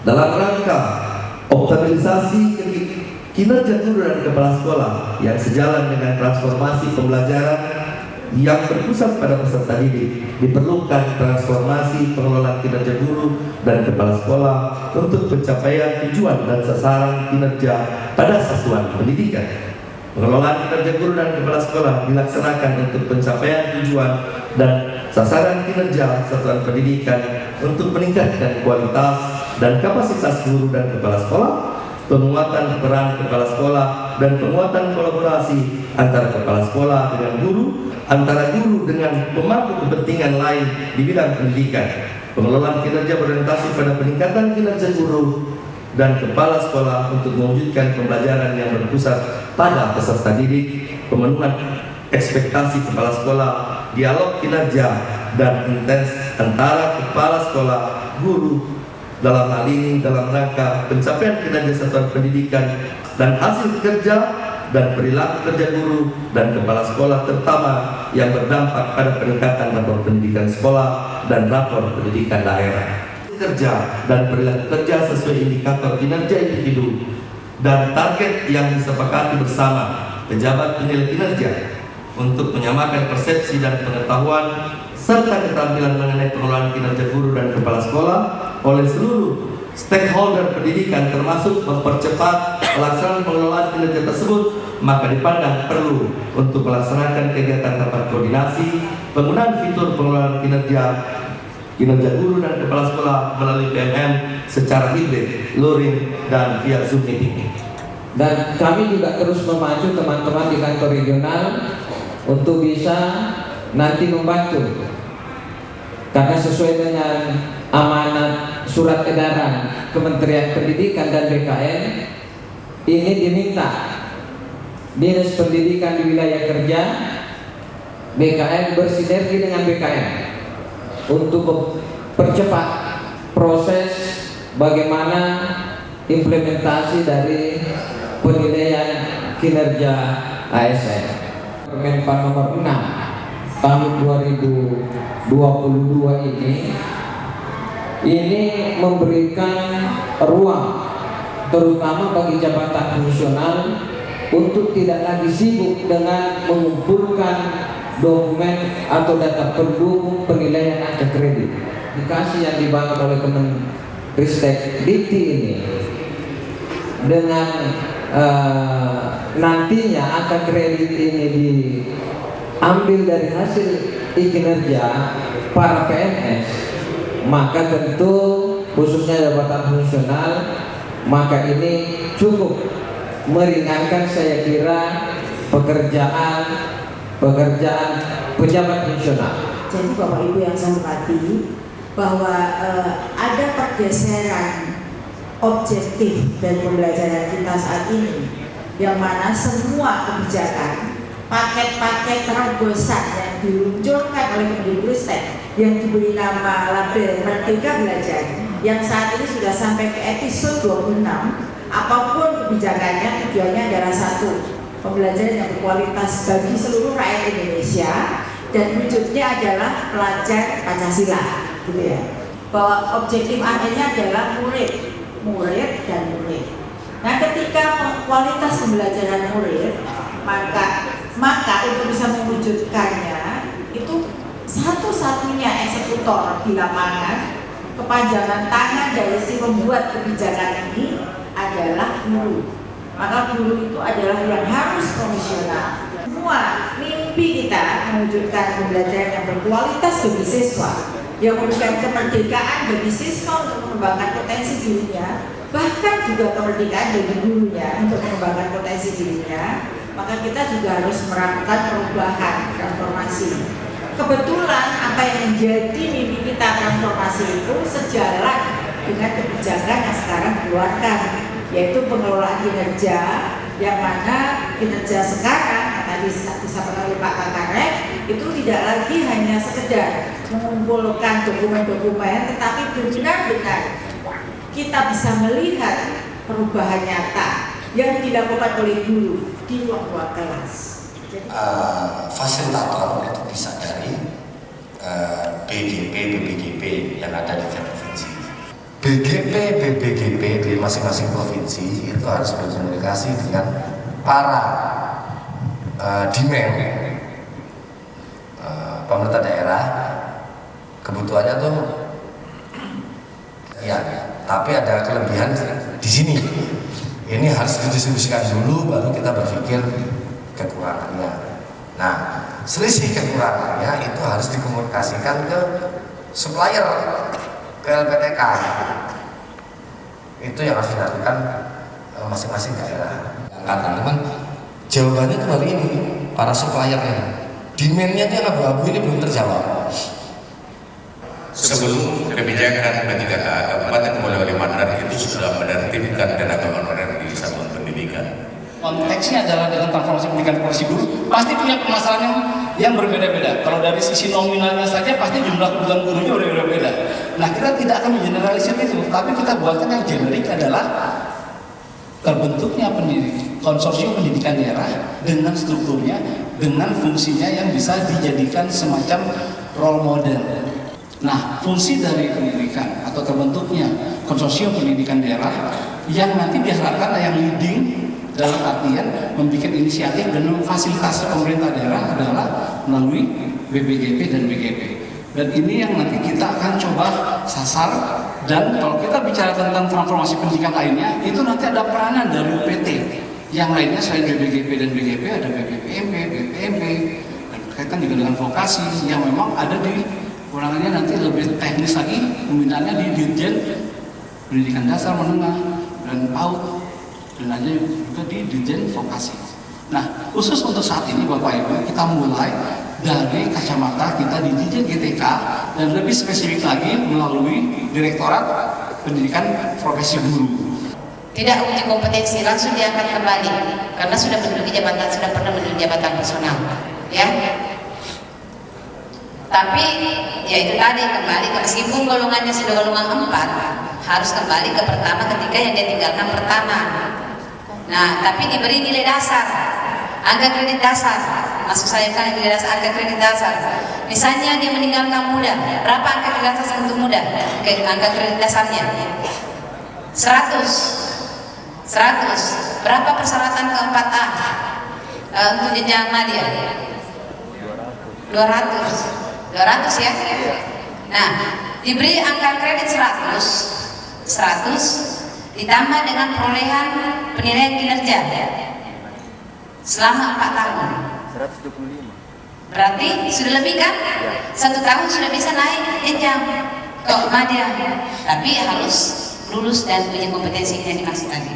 dalam rangka optimalisasi kinerja guru dan kepala sekolah yang sejalan dengan transformasi pembelajaran yang berpusat pada peserta didik, diperlukan transformasi pengelolaan kinerja guru dan kepala sekolah untuk pencapaian tujuan dan sasaran kinerja pada satuan pendidikan. Pengelolaan kinerja guru dan kepala sekolah dilaksanakan untuk pencapaian tujuan dan sasaran kinerja satuan pendidikan untuk meningkatkan kualitas dan kapasitas guru dan kepala sekolah, penguatan peran kepala sekolah dan penguatan kolaborasi antara kepala sekolah dengan guru, antara guru dengan pemangku kepentingan lain di bidang pendidikan. Pengelolaan kinerja berorientasi pada peningkatan kinerja guru dan kepala sekolah untuk mewujudkan pembelajaran yang berpusat pada peserta didik, pemenuhan ekspektasi kepala sekolah, dialog kinerja dan intens antara kepala sekolah, guru, dalam hal ini dalam rangka pencapaian kinerja satuan pendidikan dan hasil kerja dan perilaku kerja guru dan kepala sekolah, terutama yang berdampak pada peningkatan rapor pendidikan sekolah dan rapor pendidikan daerah. Kerja dan perilaku kerja sesuai indikator kinerja individu dan target yang disepakati bersama pejabat penilai kinerja untuk menyamakan persepsi dan pengetahuan serta keterampilan mengenai pengelolaan kinerja guru dan kepala sekolah oleh seluruh stakeholder pendidikan, termasuk mempercepat pelaksanaan pengelolaan kinerja tersebut, maka dipandang perlu untuk melaksanakan kegiatan rapat koordinasi penggunaan fitur pengelolaan kinerja guru dan kepala sekolah melalui PMM secara hibrid, luring, dan via Zoom meeting. Dan kami juga terus memacu teman-teman di kantor regional untuk bisa nanti membantu, karena sesuai dengan amanat surat edaran Kementerian Pendidikan dan BKN, ini diminta Dinas Pendidikan di wilayah kerja BKN bersinergi dengan BKN untuk mempercepat proses bagaimana implementasi dari penilaian kinerja ASN. Permenpan nomor 6 tahun 2022 ini memberikan ruang terutama bagi jabatan fungsional untuk tidak lagi sibuk dengan mengumpulkan dokumen atau data pendukung penilaian angka kredit. Aplikasi yang dibangun oleh Kemenristek Dikti ini dengan nantinya angka kredit ini diambil dari hasil kinerja para PNS, maka tentu khususnya jabatan fungsional, maka ini cukup meringankan saya kira pekerjaan pejabat fungsional. Jadi Bapak Ibu yang saya hormati, bahwa ada pergeseran objektif dan pembelajaran kita saat ini, yang mana semua kebijakan, paket-paket terobosan yang diluncurkan oleh Kemendikbudristek yang diberi nama label Merdeka Belajar, yang saat ini sudah sampai ke episode 26, apapun kebijakannya tujuannya adalah satu, pembelajaran yang berkualitas bagi seluruh rakyat Indonesia, dan wujudnya adalah pelajar Pancasila, gitu ya. Bahwa objektif akhirnya adalah murid dan murid. Nah, ketika kualitas pembelajaran murid, maka untuk bisa mewujudkannya itu satu-satunya eksekutor di lapangan, kepanjangan tangan dari si pembuat kebijakan ini adalah guru. Maka guru itu adalah yang harus profesional. Semua mimpi kita mewujudkan pembelajaran yang berkualitas bagi siswa, yang memberikan kemerdekaan bagi siswa untuk mengembangkan potensi dirinya, bahkan juga kemerdekaan bagi gurunya untuk mengembangkan potensi dirinya, maka kita juga harus melakukan perubahan, transformasi. Kebetulan apa yang menjadi mimpi kita transformasi itu sejalan dengan kebijakan yang sekarang dikeluarkan, yaitu pengelolaan kinerja, yang mana kinerja sekarang yang tadi disampaikan oleh Pak Kakarek itu tidak lagi hanya sekedar mengumpulkan dokumen-dokumen, tetapi benar-benar kita bisa melihat perubahan nyata yang dilakukan oleh guru di ruang-ruang kelas. Fasilitator itu bisa dari BGP, BPGP yang ada di provinsi. BGP, BBGP di masing-masing provinsi itu harus berkomunikasi dengan para demand pemerintah daerah. Kebutuhannya tuh ya, tapi ada kelebihan di sini. Ini harus didistribusikan dulu, baru kita berpikir kekurangannya. Nah, selisih kekurangannya itu harus dikomunikasikan ke supplier, ke LPTK. Itu yang harus dilakukan masing-masing daerah. Angkatan teman, jawabannya itu hari ini para suppliernya. Demand-nya yang abu-abu ini belum terjawab. Sebelum kebijakan P3K Kabupaten Boyolali Mandar itu sudah menertibkan tenaga honorer di satuan pendidikan. Konteksnya adalah dengan transformasi pendidikan profesi guru pasti punya permasalahan yang berbeda-beda. Kalau dari sisi nominalnya saja pasti jumlah kebutuhan gurunya berbeda-beda. Nah, kita tidak akan mengeneralisir itu, tapi kita buatkan yang generik adalah terbentuknya konsorsium pendidikan daerah dengan strukturnya, dengan fungsinya yang bisa dijadikan semacam role model. Nah, fungsi dari pendidikan atau terbentuknya konsorsium pendidikan daerah yang nanti diharapkan yang leading dalam artian membuat inisiatif dan memfasilitasi pemerintah daerah adalah melalui BBGP dan BGP. Dan ini yang nanti kita akan coba sasar. Dan kalau kita bicara tentang transformasi pendidikan lainnya, itu nanti ada peranan dari UPT. Yang lainnya selain BBGP dan BGP ada BPPMP, BPMP, dan berkaitan juga dengan vokasi yang memang ada di kurangannya nanti lebih teknis lagi, pembinaannya di Dirjen Pendidikan Dasar, Menengah, dan PAUD, dan ada juga di Dirjen Vokasi. Nah, khusus untuk saat ini Bapak Ibu, kita mulai dari kacamata kita di Dirjen GTK dan lebih spesifik lagi melalui Direktorat Pendidikan Profesi Guru. Tidak uji kompetensi, langsung diangkat kembali karena sudah menduduki jabatan, sudah pernah menduduki jabatan personal, ya. Tapi ya itu tadi kembali ke meskipun golongannya sudah golongan 4 harus kembali ke pertama ketika yang dia tinggalkan pertama. Nah, tapi diberi nilai dasar, angka kredit dasar. Maksud saya kan nilai dasar, angka kredit dasar. Misalnya dia meninggalkan muda, berapa angka kredit dasar untuk muda? Angka kredit dasarnya 100. Berapa persyaratan ke 4A untuk jenjang madya? 200 ya. Nah, diberi angka kredit 100 ditambah dengan perolehan penilaian kinerja selama 4 tahun. 125. Berarti sudah lebih kan? 1 tahun sudah bisa naik jenjang ke madya. Tapi harus lulus dan punya kompetensi yang dimaksud tadi.